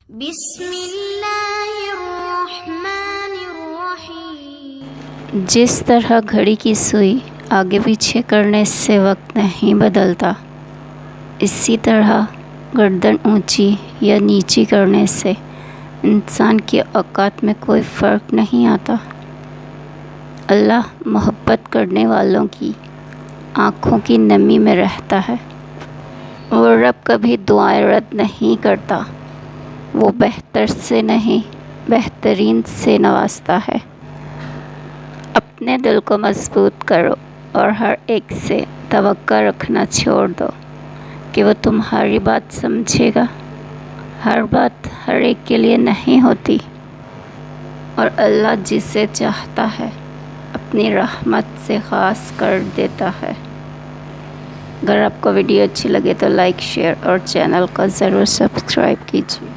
بسم اللہ الرحمن الرحیم۔ جس طرح گھڑی کی سوئی آگے پیچھے کرنے سے وقت نہیں بدلتا، اسی طرح گردن اونچی یا نیچی کرنے سے انسان کی اوقات میں کوئی فرق نہیں آتا۔ اللہ محبت کرنے والوں کی آنکھوں کی نمی میں رہتا ہے۔ وہ رب کبھی دعائیں رد نہیں کرتا، وہ بہتر سے نہیں بہترین سے نوازتا ہے۔ اپنے دل کو مضبوط کرو اور ہر ایک سے توقع رکھنا چھوڑ دو کہ وہ تمہاری بات سمجھے گا۔ ہر بات ہر ایک کے لیے نہیں ہوتی، اور اللہ جسے چاہتا ہے اپنی رحمت سے خاص کر دیتا ہے۔ اگر آپ کو ویڈیو اچھی لگے تو لائک، شیئر اور چینل کو ضرور سبسکرائب کیجیے۔